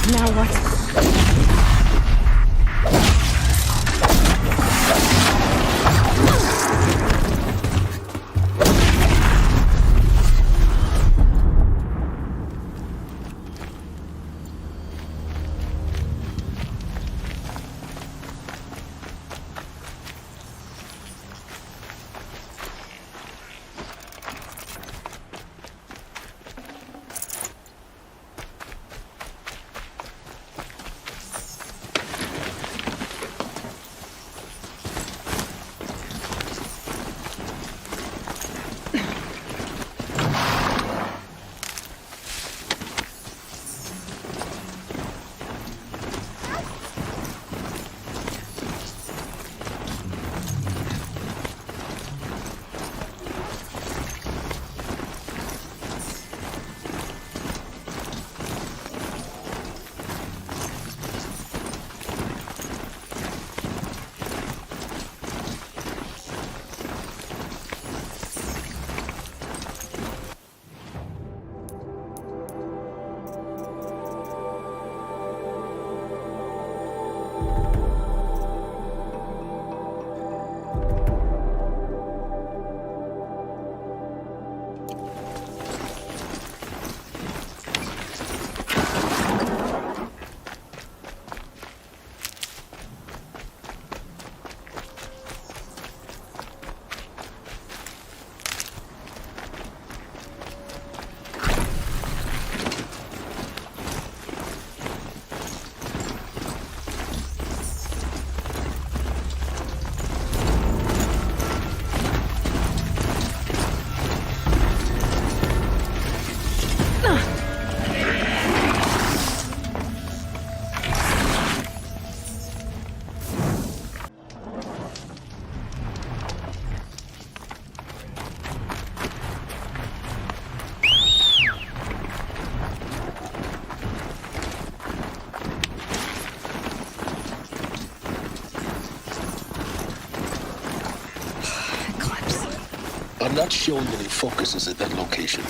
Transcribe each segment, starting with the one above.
Now what? not showing any focuses at that location.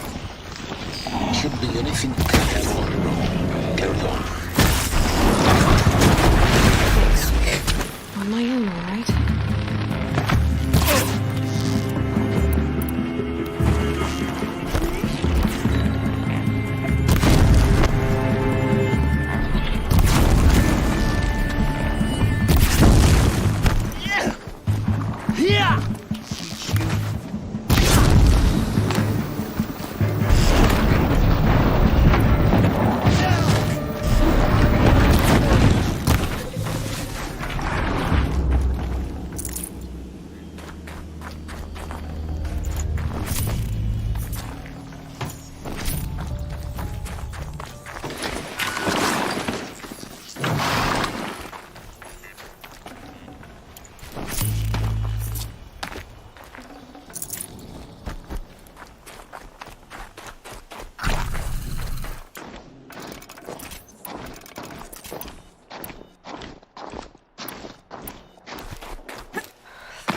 Shouldn't be anything you can't handle on your own. Carry on. On my own, all right?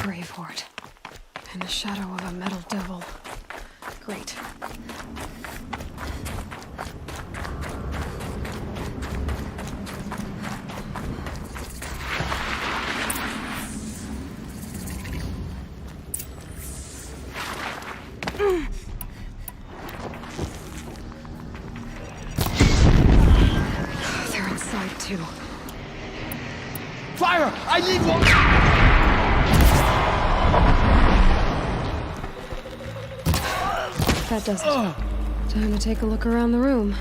Gravehort. In the shadow of a metal devil. Great. They're inside too. Fire! I need one! That does it. Time to take a look around the room.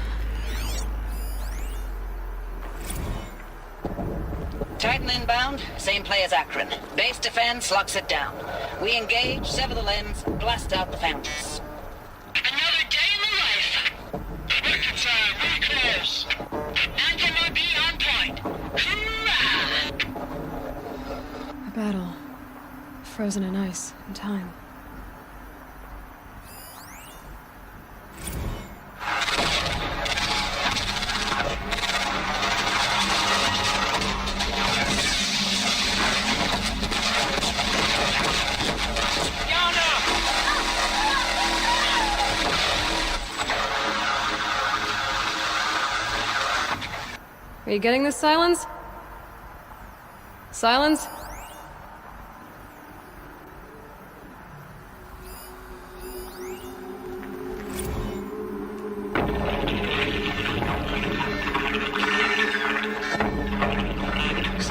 Titan inbound, same play as Akron. Base defense locks it down. We engage, sever the limbs, blast out the foundries. Another day in the life. Reconcile, we close. Anthem RB on point. Hoorah! A battle. Frozen in ice and time. Are you getting this, Silence? Silence? Say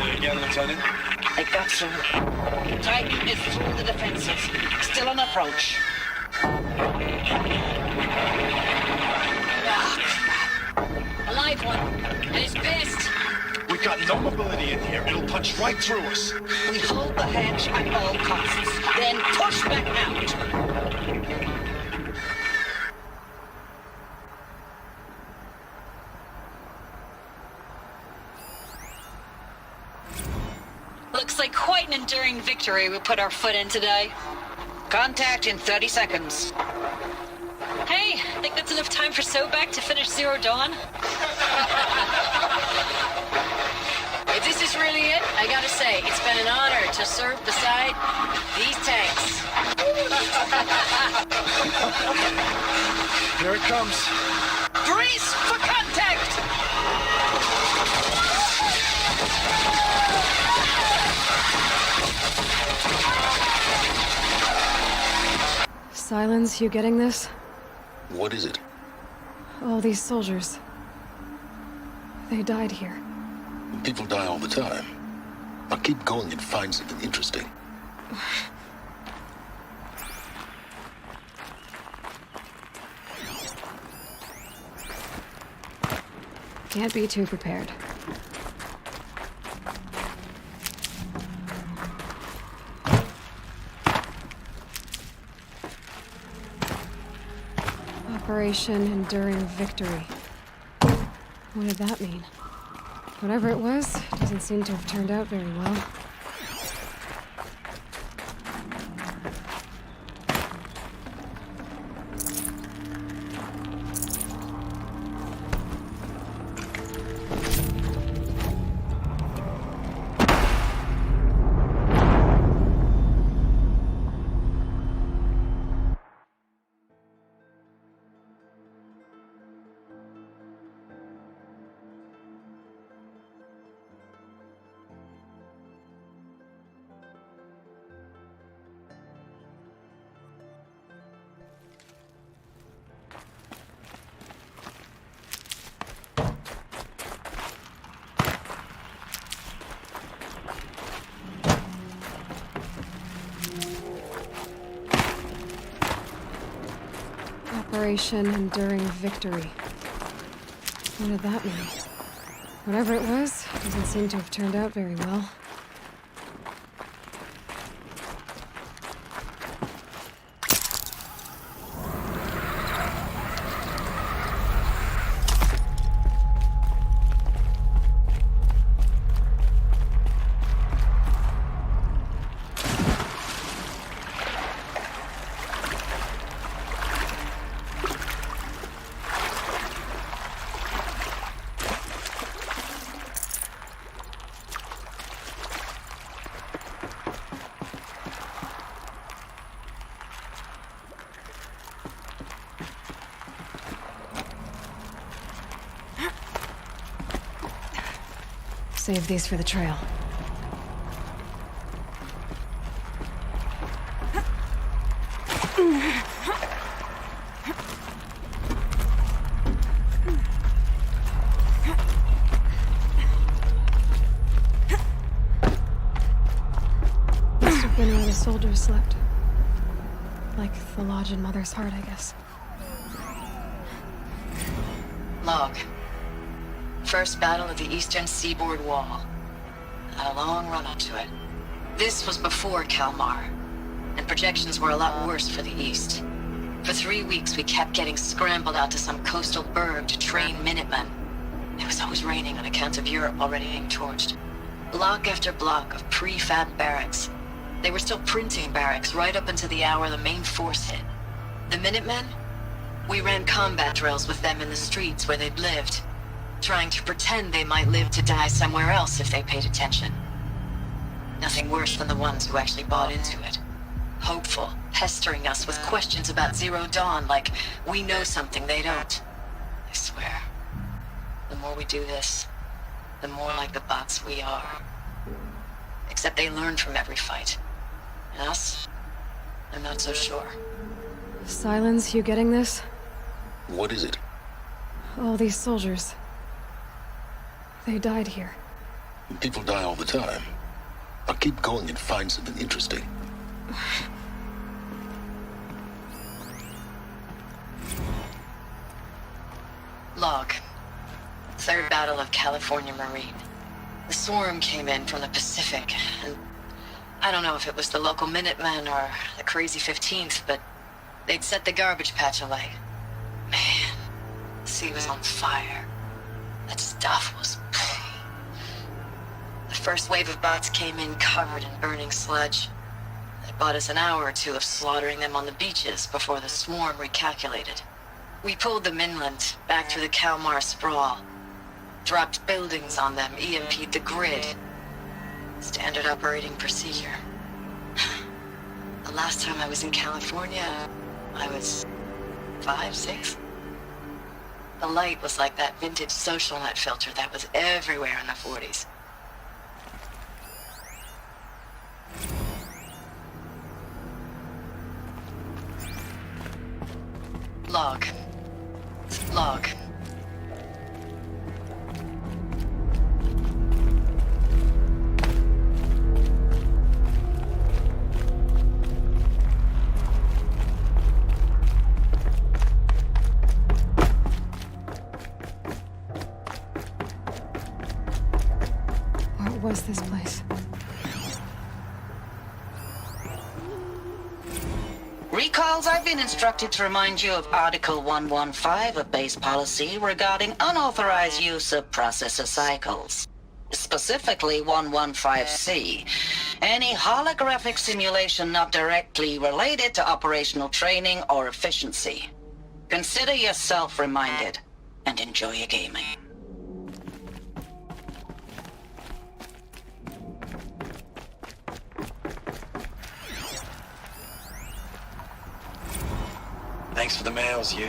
it again, Lieutenant. It got through. Titan is through the defenses. Still on approach. A live one. And he's pissed. We got no mobility in here. It'll punch right through us. We hold the hedge at all costs. Then push back out. Looks like quite an enduring victory we put our foot in today. Contact in 30 seconds. Hey, think that's enough time for Sobek to finish Zero Dawn? If this is really it, I gotta say, it's been an honor to serve beside these tanks. Here it comes. Brace for contact! Silence, you getting this? What is it? All these soldiers. They died here. People die all the time. Now keep going and find something interesting. Can't be too prepared. Operation Enduring Victory. What did that mean? Whatever it was, doesn't seem to have turned out very well. Operation Enduring Victory. What did that mean? Whatever it was, doesn't seem to have turned out very well. Save these for the trail. Must have been where the soldiers slept. Like the lodge in Mother's Heart, I guess. Log. First battle of the eastern seaboard wall. Had a long run up to it. This was before Kalmar, and projections were a lot worse for the east. For 3 weeks, we kept getting scrambled out to some coastal burg to train Minutemen. It was always raining on account of Europe already being torched. Block after block of prefab barracks. They were still printing barracks right up until the hour the main force hit. The Minutemen? We ran combat drills with them in the streets where they'd lived, trying to pretend they might live to die somewhere else if they paid attention. Nothing worse than the ones who actually bought into it. Hopeful, pestering us with questions about Zero Dawn like we know something they don't. I swear, the more we do this, the more like the bots we are. Except they learn from every fight. And us? I'm not so sure. Silence, you getting this? What is it? All these soldiers. They died here. People die all the time. I'll keep going and find something interesting. Log. Third Battle of California Marine. The swarm came in from the Pacific, and I don't know if it was the local Minutemen or the Crazy 15th, but they'd set the garbage patch alight. Man, the sea was on fire. That stuff was... The first wave of bots came in covered in burning sludge. It bought us an hour or two of slaughtering them on the beaches before the swarm recalculated. We pulled them inland, back through the Kalmar sprawl. Dropped buildings on them, EMP'd the grid. Standard operating procedure. The last time I was in California, I was 5, 6? The light was like that vintage social net filter that was everywhere in the 40s. Log. Log. What was this place? Recalls, I've been instructed to remind you of Article 115 of base policy regarding unauthorized use of processor cycles. Specifically 115C. Any holographic simulation not directly related to operational training or efficiency. Consider yourself reminded, and enjoy your gaming. Thanks for the mails, you.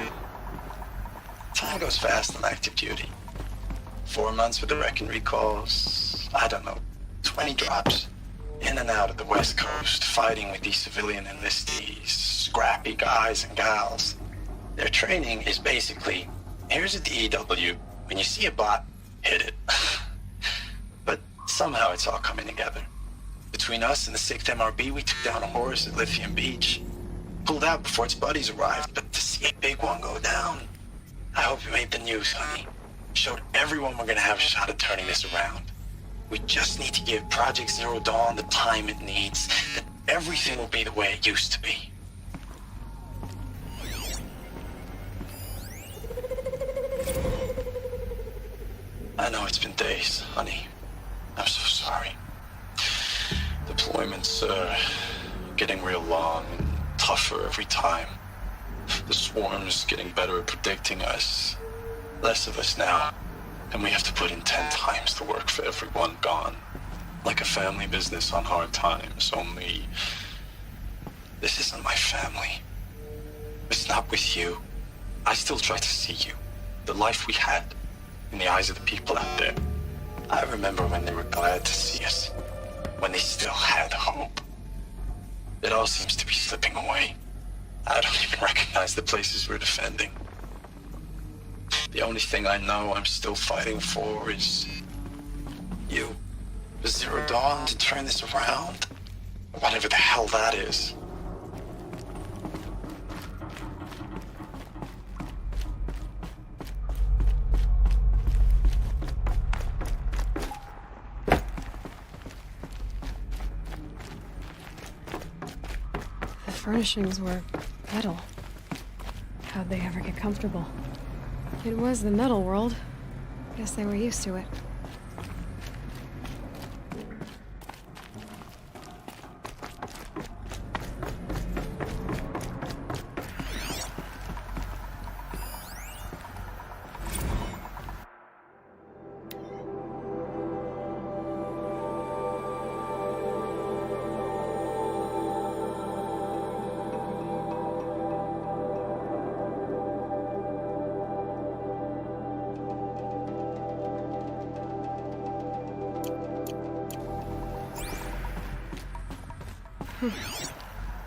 Time goes fast on active duty. 4 months with the wrecking recalls, I don't know, 20 drops. In and out of the West Coast, fighting with these civilian enlistees, scrappy guys and gals. Their training is basically, here's a DEW, when you see a bot, hit it. But somehow it's all coming together. Between us and the 6th MRB, we took down a horse at Lithium Beach. pulled out before its buddies arrived, but to see a big one go down. I hope you made the news, honey. Showed everyone we're gonna have a shot at turning this around. We just need to give Project Zero Dawn the time it needs, then everything will be the way it used to be. I know it's been days, honey. I'm so sorry. Deployments are getting real long and tougher every time. The swarm's getting better at predicting us. Less of us now, and we have to put in 10 times the work for everyone gone. Like a family business on hard times, only this isn't my family. It's not with you. I still try to see you. The life we had in the eyes of the people out there. I remember when they were glad to see us, when they still had hope. It all seems to be slipping away. I don't even recognize the places we're defending. The only thing I know I'm still fighting for is you. Zero Dawn to turn this around. Whatever the hell that is. The furnishings were metal. How'd they ever get comfortable? It was the metal world. Guess they were used to it.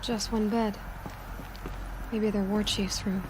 Just one bed. Maybe their war chief's room.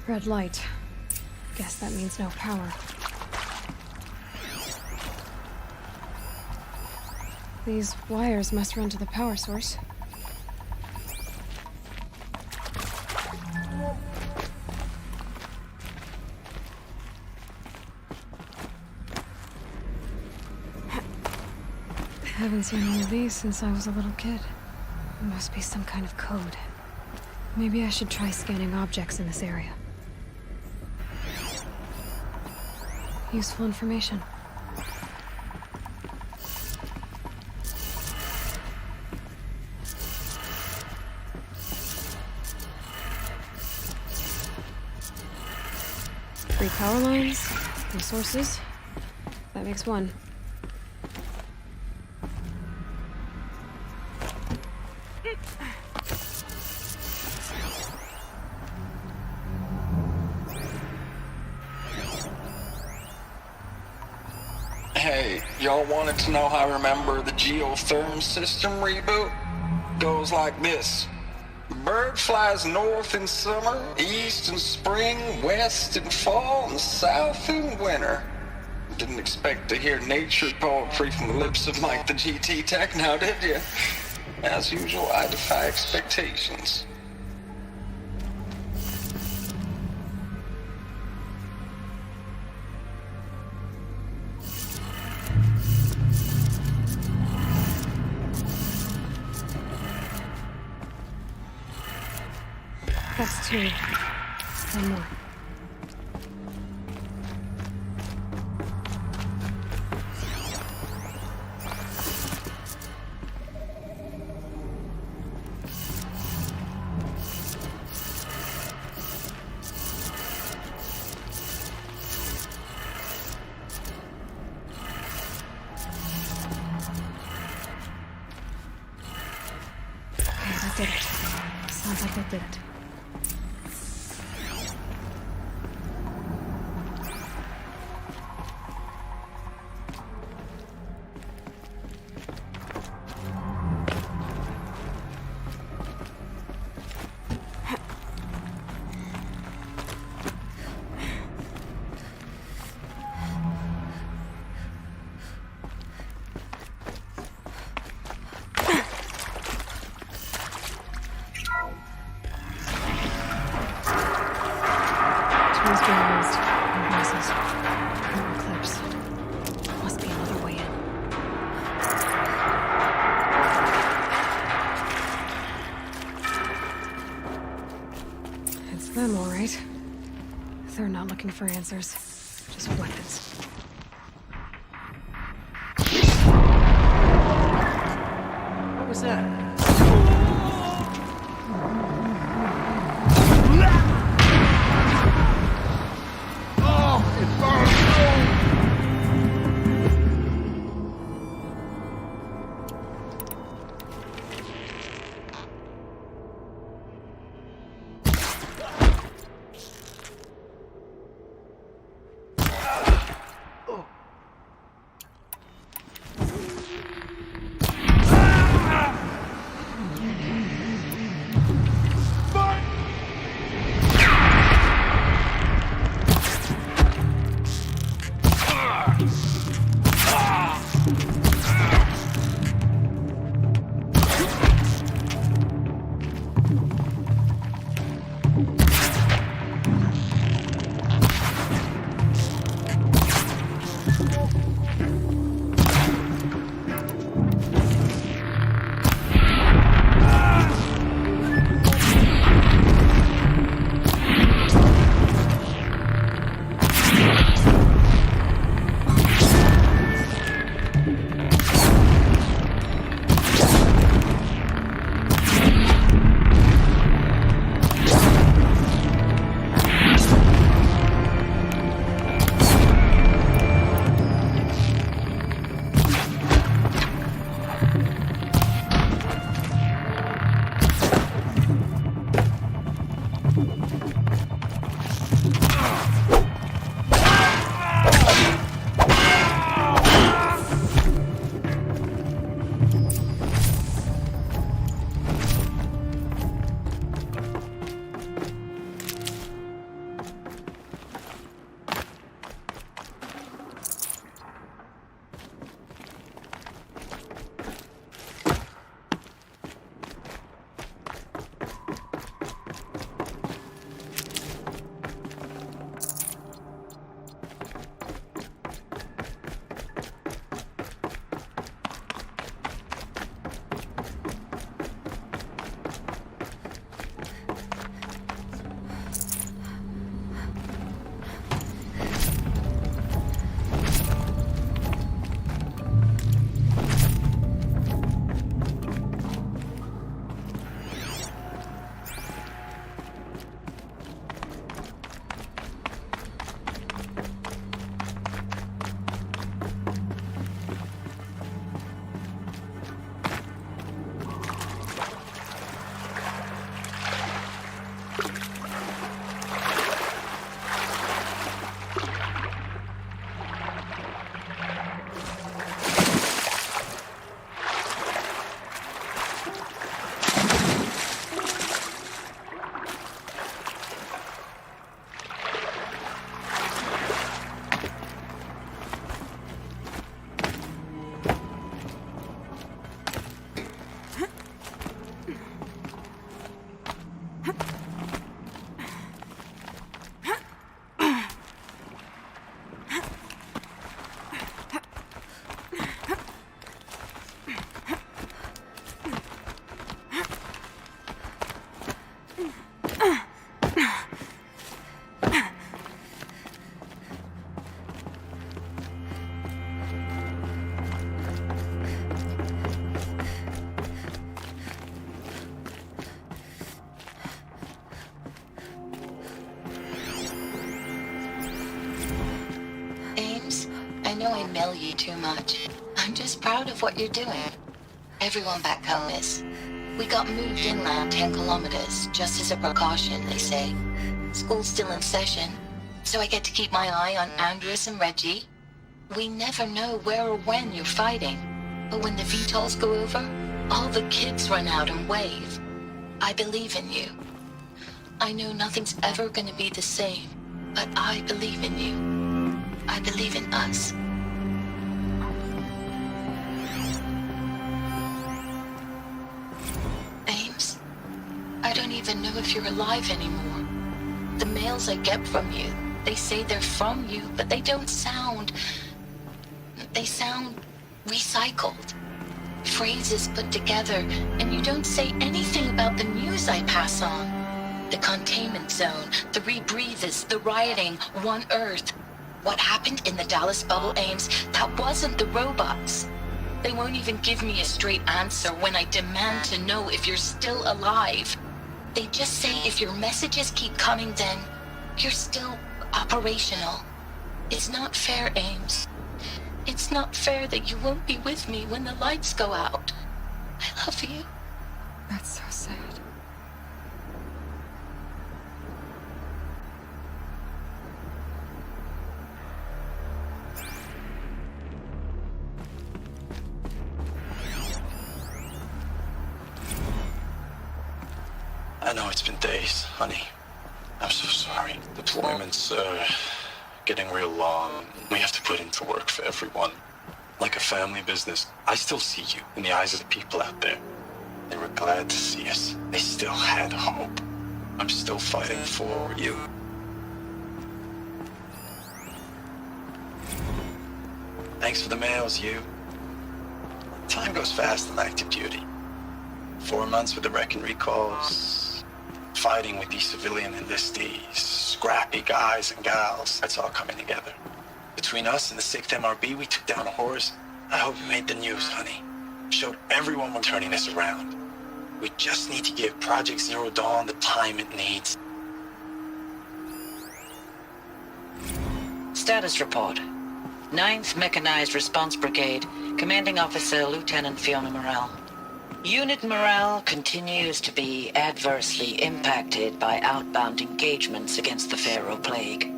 Red light. Guess that means no power. These wires must run to the power source. Haven't seen one of these since I was a little kid. It must be some kind of code. Maybe I should try scanning objects in this area. Useful information. Three power lines, three sources. That makes one. Hey, y'all wanted to know how I remember the geotherm system reboot? Goes like this. Bird flies north in summer, east in spring, west in fall, and south in winter. Didn't expect to hear nature poetry from the lips of Mike the GT Tech now, did you? As usual, I defy expectations. That's two. One more. like they did it. Transformers, voices, more clips. Must be another way in. It's them, all right. They're not looking for answers, just weapons. What was that? I know I mail you too much. I'm just proud of what you're doing. Everyone back home is. We got moved inland 10 kilometers, just as a precaution, they say. School's still in session, so I get to keep my eye on Andres and Reggie. We never know where or when you're fighting, but when the VTOLs go over, all the kids run out and wave. I believe in you. I know nothing's ever gonna be the same, but I believe in you. I believe in us. Ames, I don't even know if you're alive anymore. The mails I get from you, they say they're from you, but they don't sound... They sound recycled. Phrases put together, and you don't say anything about the news I pass on. The containment zone, the rebreathers, the rioting, One Earth. What happened in the Dallas bubble, Ames, that wasn't the robots. They won't even give me a straight answer when I demand to know if you're still alive. They just say if your messages keep coming, then you're still operational. It's not fair, Ames. It's not fair that you won't be with me when the lights go out. I love you. That's so sad. I know it's been days, honey. I'm so sorry. Deployments are getting real long. We have to put into work for everyone. Like a family business. I still see you in the eyes of the people out there. They were glad to see us. They still had hope. I'm still fighting for you. Thanks for the mails, you. Time goes fast in active duty. 4 months with the wreck and recalls. Fighting with these civilian enlistees. Scrappy guys and gals. That's all coming together. Between us and the 6th MRB, we took down a horse. I hope you made the news, honey. Showed everyone we're turning this around. We just need to give Project Zero Dawn the time it needs. Status report. 9th Mechanized Response Brigade, Commanding Officer Lieutenant Fiona Morell. Unit morale continues to be adversely impacted by outbound engagements against the Pharaoh Plague,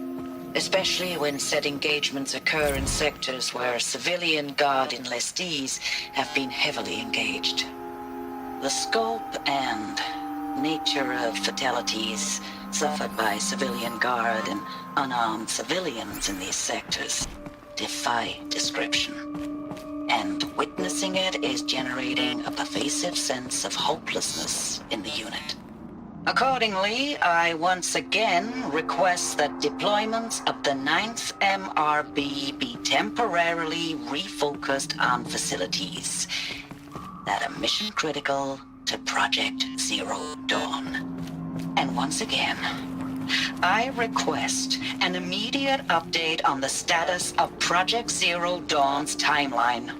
especially when said engagements occur in sectors where civilian guard enlistees have been heavily engaged. The scope and nature of fatalities suffered by civilian guard and unarmed civilians in these sectors defy description. And witnessing it is generating a pervasive sense of hopelessness in the unit. Accordingly, I once again request that deployments of the 9th MRB be temporarily refocused on facilities that are mission critical to Project Zero Dawn. And once again, I request an immediate update on the status of Project Zero Dawn's timeline.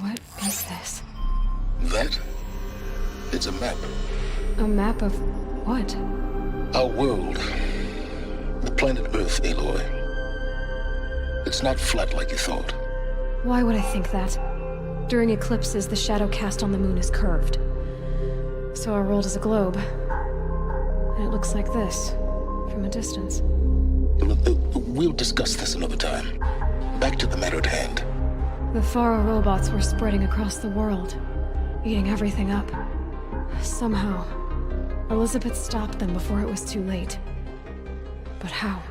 What is this? That? It's a map. A map of what? Our world. The planet Earth, Aloy. It's not flat like you thought. Why would I think that? During eclipses, the shadow cast on the moon is curved. So our world is a globe. And it looks like this, from a distance. We'll discuss this another time. Back to the matter at hand. The Faro robots were spreading across the world, eating everything up. Somehow, Elizabeth stopped them before it was too late. But how?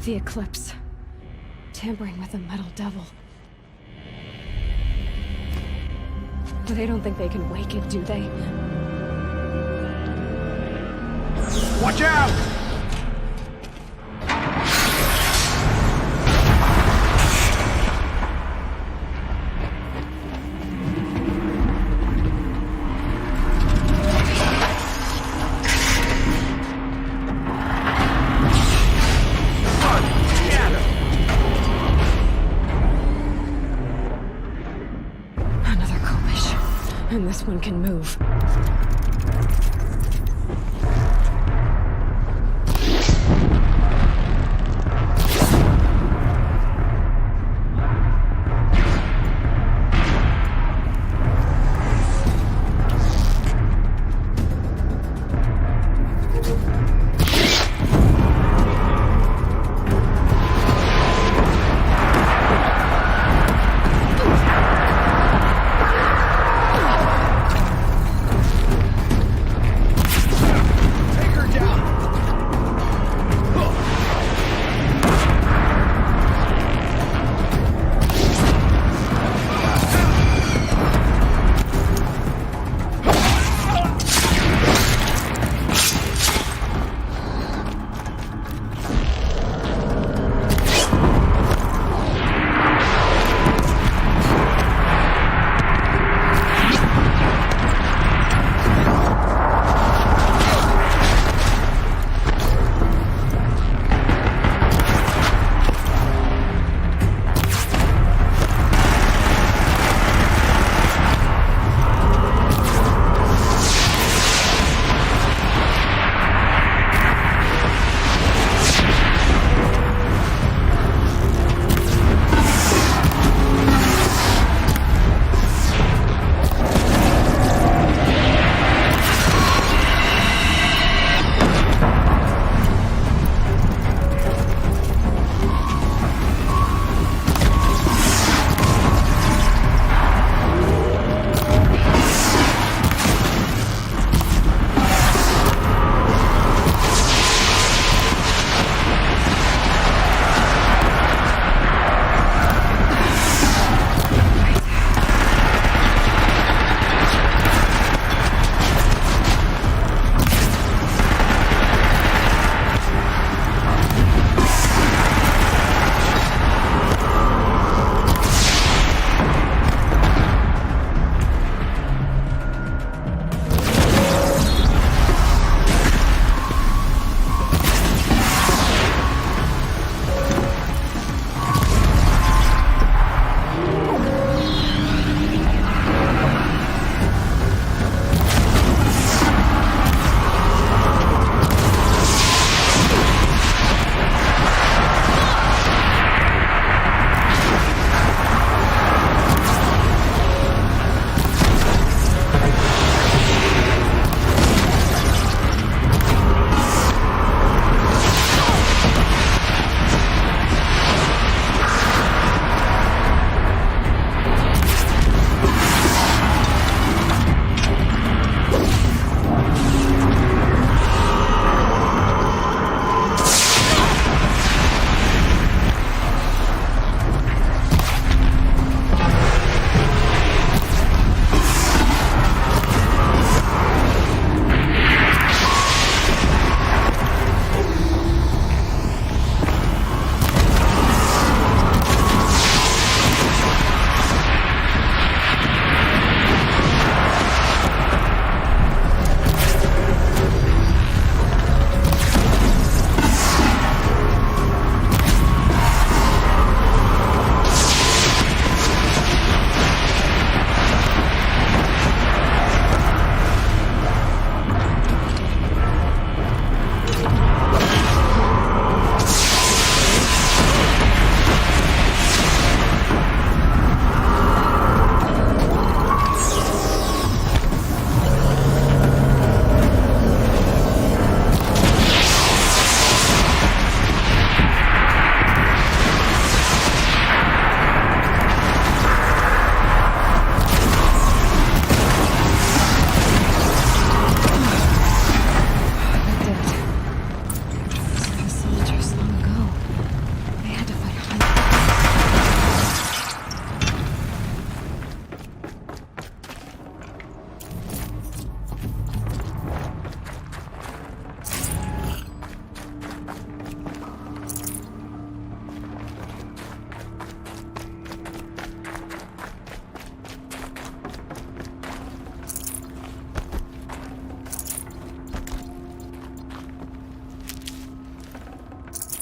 The Eclipse. Tampering with the Metal Devil. They don't think they can wake it, do they? Watch out! Another Kobish. And this one can move.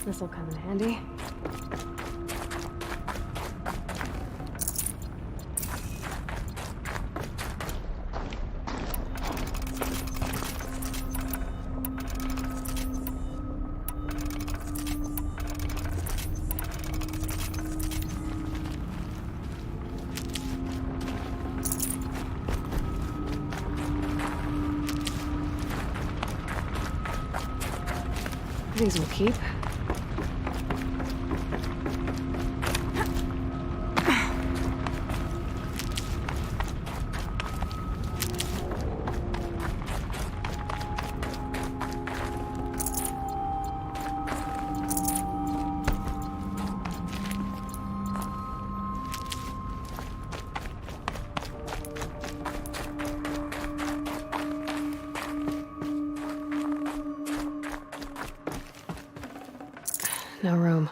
This'll come in handy. These will keep. No room.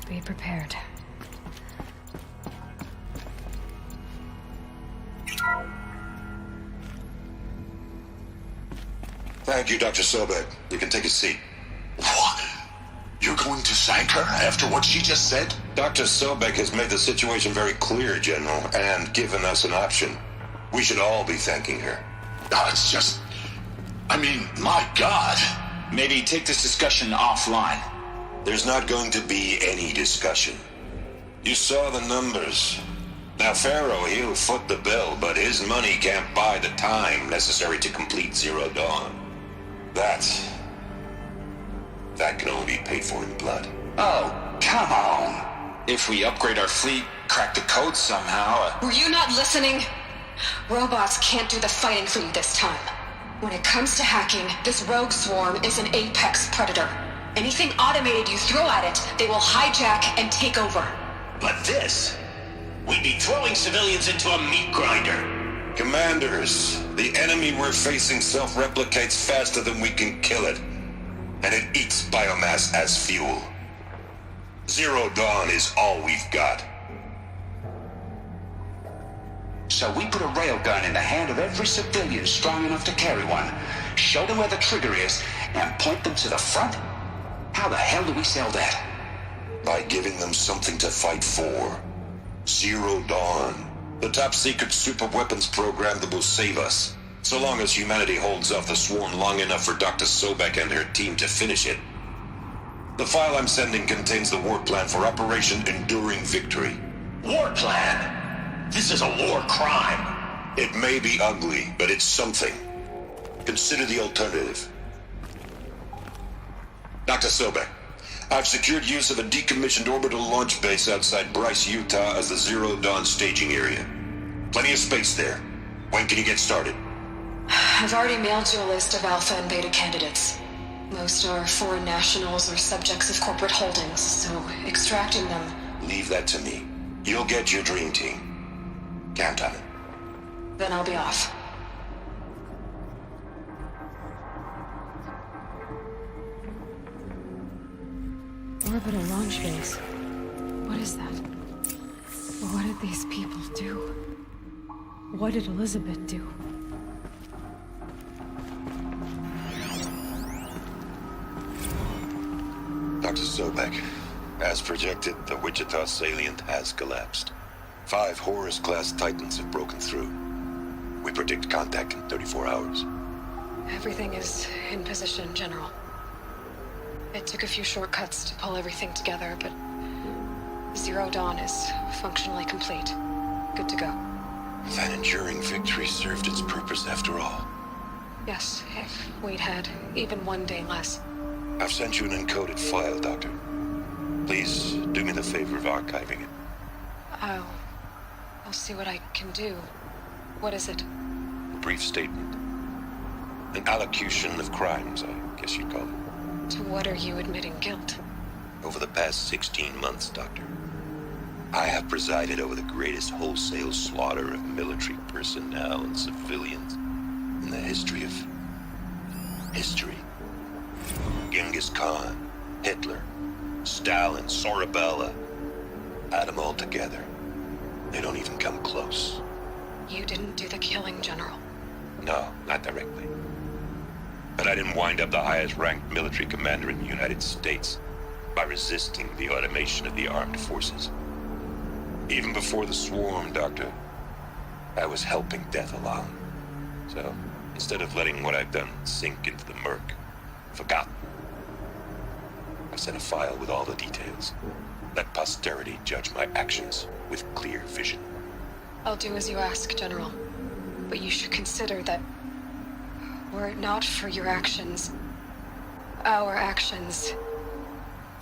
Be prepared. Thank you, Dr. Sobek. You can take a seat. What? You're going to thank her after what she just said? Dr. Sobek has made the situation very clear, General, and given us an option. We should all be thanking her. Oh, it's just... I mean, my God. Maybe take this discussion offline. There's not going to be any discussion. You saw the numbers. Now, Pharaoh, he'll foot the bill, but his money can't buy the time necessary to complete Zero Dawn. That can only be paid for in blood. Oh, come on. If we upgrade our fleet, crack the code somehow... Were you not listening? Robots can't do the fighting for you this time. When it comes to hacking, this rogue swarm is an apex predator. Anything automated you throw at it, they will hijack and take over. But this... we'd be throwing civilians into a meat grinder. Commanders, the enemy we're facing self-replicates faster than we can kill it. And it eats biomass as fuel. Zero Dawn is all we've got. So we put a railgun in the hand of every civilian strong enough to carry one, show them where the trigger is, and point them to the front? How the hell do we sell that? By giving them something to fight for. Zero Dawn. The top-secret super-weapons program that will save us. So long as humanity holds off the swarm long enough for Dr. Sobek and her team to finish it. The file I'm sending contains the war plan for Operation Enduring Victory. War plan? This is a war crime. It may be ugly, but it's something. Consider the alternative. Dr. Sobek, I've secured use of a decommissioned orbital launch base outside Bryce, Utah as the Zero Dawn staging area. Plenty of space there. When can you get started? I've already mailed you a list of Alpha and Beta candidates. Most are foreign nationals or subjects of corporate holdings, so extracting them... Leave that to me. You'll get your dream team. Count on it. Then I'll be off. Orbital launch base. What is that? What did these people do? What did Elizabeth do? Dr. Sobek, as projected, the Wichita salient has collapsed. 5 Horus-class Titans have broken through. We predict contact in 34 hours. Everything is in position, General. It took a few shortcuts to pull everything together, but Zero Dawn is functionally complete. Good to go. That enduring victory served its purpose after all. Yes, if Wade had even one day less. I've sent you an encoded file, Doctor. Please do me the favor of archiving it. I'll see what I can do. What is it? A brief statement. An allocution of crimes, I guess you'd call it. To what are you admitting guilt? Over the past 16 months, Doctor, I have presided over the greatest wholesale slaughter of military personnel and civilians in the history of... history. Genghis Khan, Hitler, Stalin, Sorabella. Add them all together. They don't even come close. You didn't do the killing, General. No, not directly. But I didn't wind up the highest-ranked military commander in the United States by resisting the automation of the armed forces. Even before the swarm, Doctor, I was helping death along. So, instead of letting what I've done sink into the murk, forgotten, I sent a file with all the details. Let posterity judge my actions with clear vision. I'll do as you ask, General. But you should consider that were it not for your actions, our actions,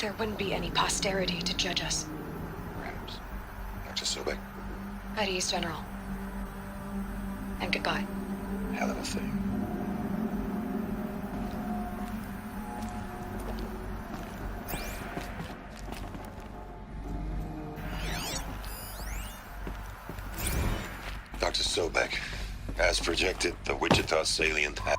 there wouldn't be any posterity to judge us. Perhaps. Dr. Sobek? At ease, General. And goodbye. Hell of a thing. Dr. Sobek, as projected, the Wichita salient had...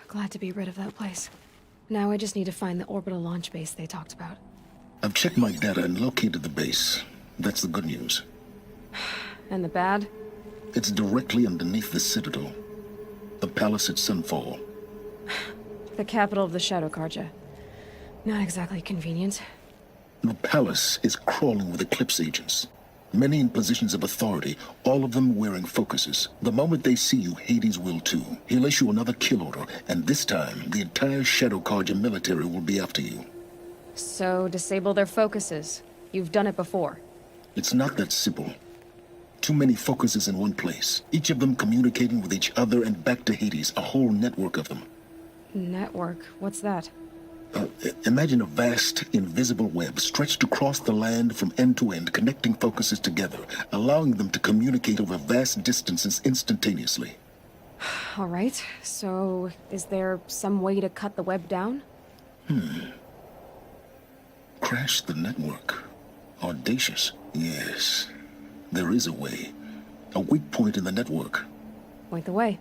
Glad to be rid of that place. Now I just need to find the orbital launch base they talked about. I've checked my data and located the base. That's the good news. And the bad? It's directly underneath the Citadel. The palace at Sunfall. The capital of the Shadow Carja. Not exactly convenient. The palace is crawling with Eclipse agents. Many in positions of authority, all of them wearing focuses. The moment they see you, Hades will too. He'll issue another kill order, and this time, the entire Shadow Carja military will be after you. So, disable their focuses. You've done it before. It's not that simple. Too many focuses in one place, each of them communicating with each other and back to Hades, a whole network of them. Network? What's that? Imagine a vast, invisible web stretched across the land from end to end, connecting focuses together, allowing them to communicate over vast distances instantaneously. All right, so is there some way to cut the web down? Crash the network. Audacious. Yes, there is a way. A weak point in the network. Point the way.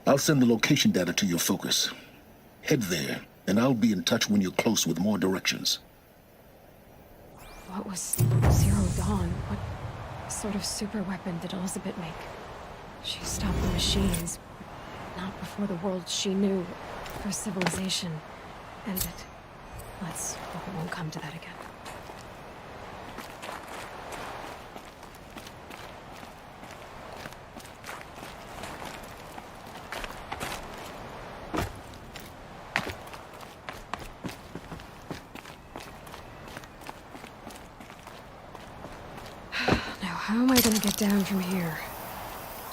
I'll send the location data to your focus. Head there, and I'll be in touch when you're close with more directions. What was Zero Dawn? What sort of super weapon did Elizabeth make? She stopped the machines, but not before the world she knew, her civilization, ended. Let's hope it won't come to that again. how am I gonna get down from here?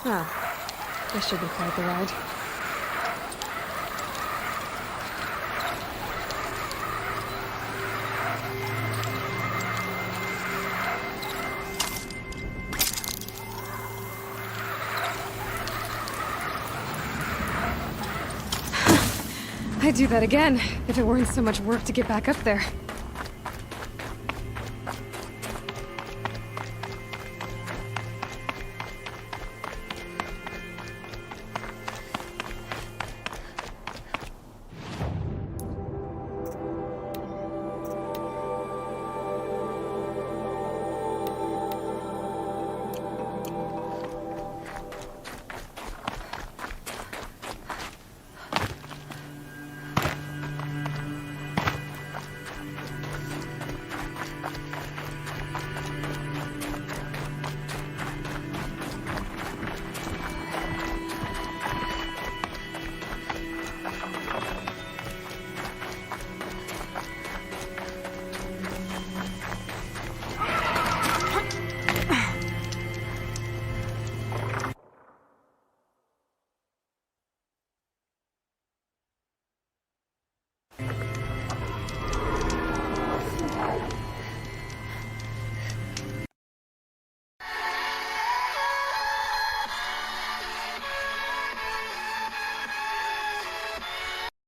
Ah, this should be quite the ride. I'd do that again, if it weren't so much work to get back up there.